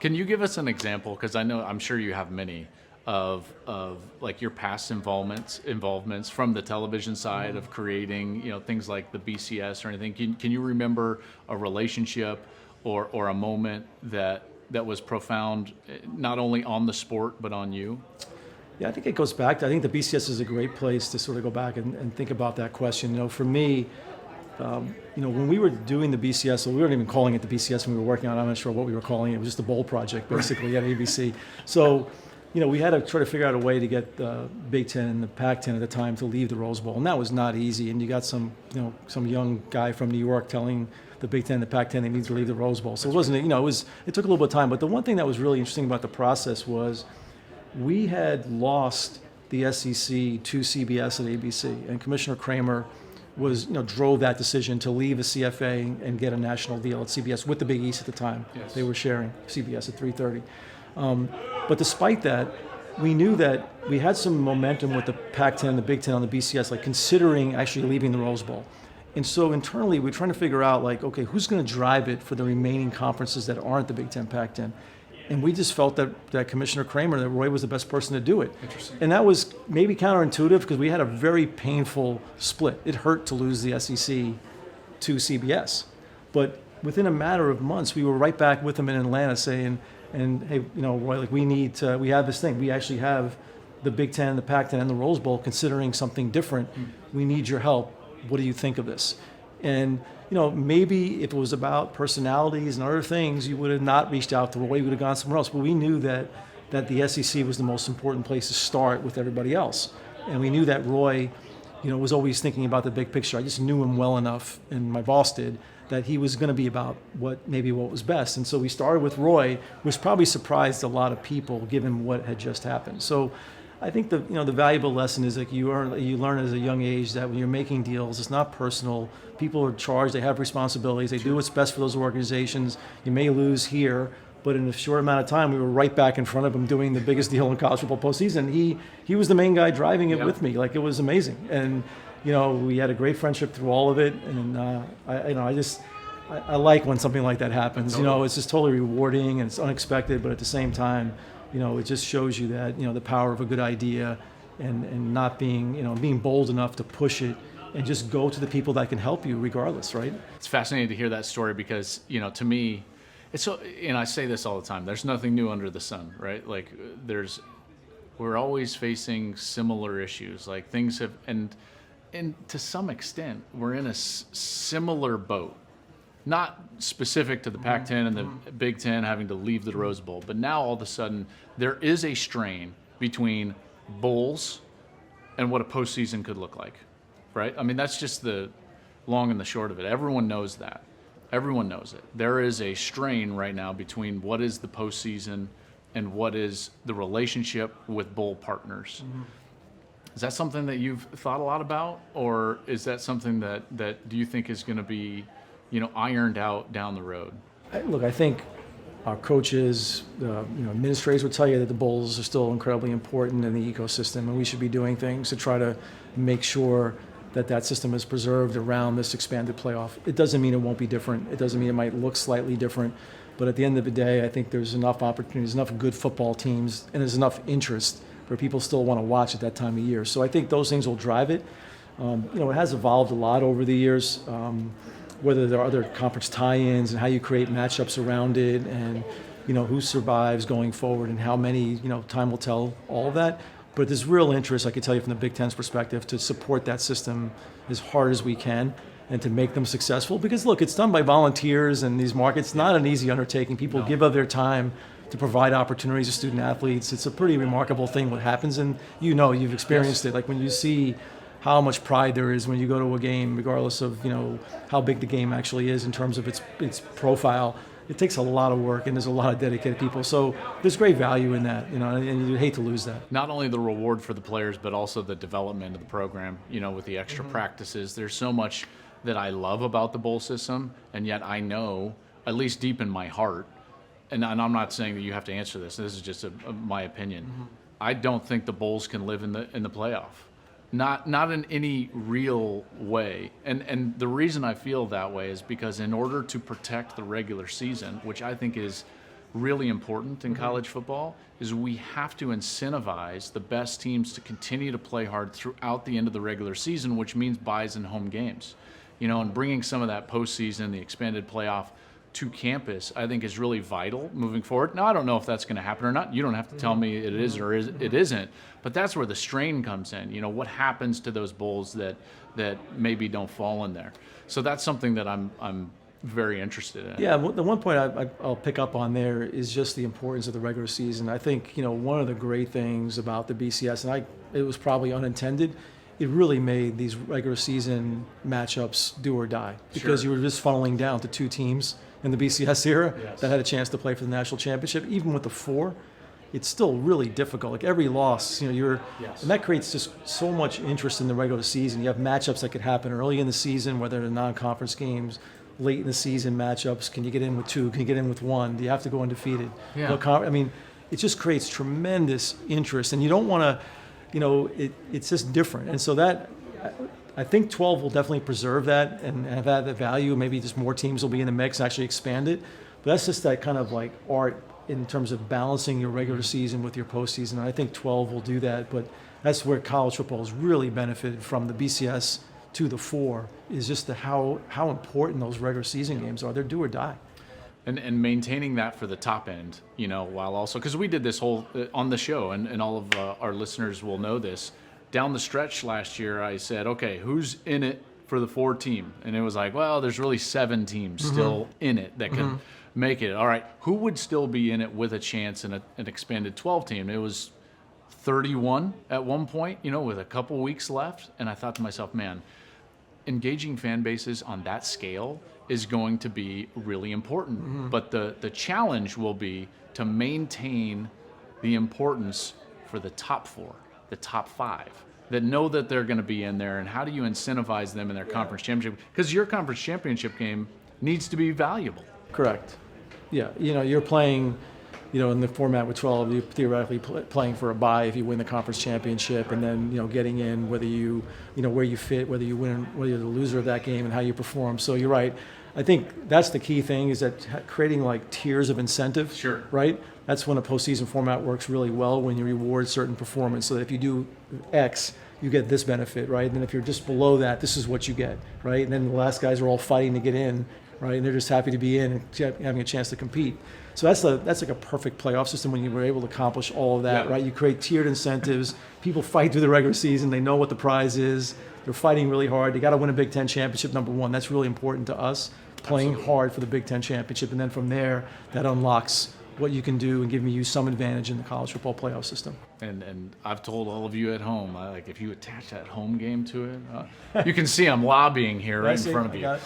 Can you give us an example? Because I'm sure you have many of like your past involvements from the television side of creating, things like the BCS or anything. Can you remember a relationship or a moment that was profound, not only on the sport but on you? Yeah, I think it goes back to, I think the BCS is a great place to sort of go back and think about that question. For me, when we were doing the BCS, so we weren't even calling it the BCS when we were working on it. I'm not sure what we were calling it. It was just a bowl project, basically, at ABC. So, we had to try to figure out a way to get the Big Ten and the Pac-10 at the time to leave the Rose Bowl, and that was not easy. And you got some young guy from New York telling the Big Ten and the Pac-10 they need to leave the Rose Bowl. So it wasn't, it took a little bit of time. But the one thing that was really interesting about the process was we had lost the SEC to CBS at ABC, and Commissioner Kramer drove that decision to leave the CFA and get a national deal at CBS with the Big East at the time. Yes. They were sharing CBS at 3:30. But despite that, we knew that we had some momentum with the Pac-10 and the Big Ten on the BCS, like considering actually leaving the Rose Bowl. And so internally, we're trying to figure out, okay, who's going to drive it for the remaining conferences that aren't the Big Ten, Pac-10? And we just felt that Commissioner Kramer, that Roy was the best person to do it. Interesting. And that was maybe counterintuitive because we had a very painful split. It hurt to lose the SEC to CBS. But within a matter of months, we were right back with him in Atlanta saying, hey, Roy, we have this thing. We actually have the Big Ten, the Pac-10, and the Rose Bowl considering something different. We need your help. What do you think of this? And maybe if it was about personalities and other things, you would have not reached out to Roy, you would have gone somewhere else. But we knew that the SEC was the most important place to start with everybody else. And we knew that Roy, was always thinking about the big picture. I just knew him well enough, and my boss did, that he was going to be about what was best. And so we started with Roy, which probably surprised a lot of people given what had just happened. So I think the valuable lesson is you learn at a young age that when you're making deals, it's not personal. People are charged, they have responsibilities, they do what's best for those organizations. You may lose here, but in a short amount of time, we were right back in front of him doing the biggest deal in college football postseason. He was the main guy driving it with me. It was amazing. And we had a great friendship through all of it. And I like when something like that happens. Totally. It's just totally rewarding and it's unexpected, but at the same time, it just shows you that, the power of a good idea and not being bold enough to push it and just go to the people that can help you regardless, right? It's fascinating to hear that story because, to me, it's so, I say this all the time, there's nothing new under the sun, right? We're always facing similar issues, like things have, and to some extent, we're in a similar boat. Not specific to the Pac-10 and the Big Ten having to leave the Rose Bowl, but now all of a sudden there is a strain between bowls and what a postseason could look like, right? I mean, that's just the long and the short of it. Everyone knows that. Everyone knows it. There is a strain right now between what is the postseason and what is the relationship with bowl partners. Mm-hmm. Is that something that you've thought a lot about, or is that something that do you think is going to be ironed out down the road? I think our coaches, administrators would tell you that the bowls are still incredibly important in the ecosystem, and we should be doing things to try to make sure that system is preserved around this expanded playoff. It doesn't mean it won't be different. It doesn't mean it might look slightly different. But at the end of the day, I think there's enough opportunities, enough good football teams, and there's enough interest where people still want to watch at that time of year. So I think those things will drive it. It has evolved a lot over the years. Whether there are other conference tie-ins and how you create matchups around it and, who survives going forward and how many, time will tell, all of that. But there's real interest, I can tell you from the Big Ten's perspective, to support that system as hard as we can and to make them successful. Because, look, it's done by volunteers in these markets. It's not an easy undertaking. People give up their time to provide opportunities to student athletes. It's a pretty remarkable thing what happens, and you've experienced it. Like when you see how much pride there is when you go to a game, regardless of how big the game actually is in terms of its profile. It takes a lot of work, and there's a lot of dedicated people. So there's great value in that, and you'd hate to lose that. Not only the reward for the players, but also the development of the program, with the extra practices. There's so much that I love about the bowl system, and yet I know, at least deep in my heart, and I'm not saying that you have to answer this. This is just my opinion. Mm-hmm. I don't think the bowls can live in the playoff. Not in any real way. And the reason I feel that way is because in order to protect the regular season, which I think is really important in college football is we have to incentivize the best teams to continue to play hard throughout the end of the regular season, which means buys and home games. And bringing some of that postseason, the expanded playoff to campus, I think is really vital moving forward. Now, I don't know if that's going to happen or not. You don't have to tell me it is or it isn't, but that's where the strain comes in. What happens to those bowls that maybe don't fall in there? So that's something that I'm very interested in. Yeah, the one point I'll pick up on there is just the importance of the regular season. I think, one of the great things about the BCS, and it was probably unintended, it really made these regular season matchups do or die, because you were just funneling down to 2 teams in the BCS era that had a chance to play for the national championship. Even with the 4, it's still really difficult. Like every loss, and that creates just so much interest in the regular season. You have matchups that could happen early in the season, whether they're non-conference games, late in the season matchups. Can you get in with 2? Can you get in with 1? Do you have to go undefeated? Yeah. It just creates tremendous interest, and you don't want to. It's just different. And so that, I think 12 will definitely preserve that and have that value. Maybe just more teams will be in the mix, actually expand it. But that's just that kind of like art in terms of balancing your regular season with your postseason. And I think 12 will do that. But that's where college football has really benefited from the BCS to the 4, is just how important those regular season games are. They're do or die. And maintaining that for the top end, while also, because we did this whole on the show, and all of our listeners will know this. Down the stretch last year, I said, okay, who's in it for the 4 team? And it was like, well, there's really 7 teams still in it that could make it. All right, who would still be in it with a chance in an expanded 12 team? It was 31 at one point, with a couple weeks left. And I thought to myself, man, engaging fan bases on that scale is going to be really important. But the challenge will be to maintain the importance for the top 4, the top 5, that know that they're going to be in there, and how do you incentivize them in their conference championship? Because your conference championship game needs to be valuable. Correct. Yeah, you're playing, in the format with 12, you're theoretically playing for a bye if you win the conference championship, and then, getting in whether you, where you fit, whether you win, whether you're the loser of that game, and how you perform. So you're right. I think that's the key thing, is that creating like tiers of incentive. Sure. Right? That's when a postseason format works really well, when you reward certain performance. So that if you do X, you get this benefit, right? And then if you're just below that, this is what you get, right? And then the last guys are all fighting to get in, right? And they're just happy to be in and having a chance to compete. So that's like a perfect playoff system when you were able to accomplish all of that, right? You create tiered incentives. People fight through the regular season. They know what the prize is. They're fighting really hard. They got to win a Big Ten championship, number 1. That's really important to us, playing hard for the Big Ten championship. And then from there, that unlocks what you can do and giving you some advantage in the college football playoff system. And I've told all of you at home, if you attach that home game to it, you can see I'm lobbying here right in front of you.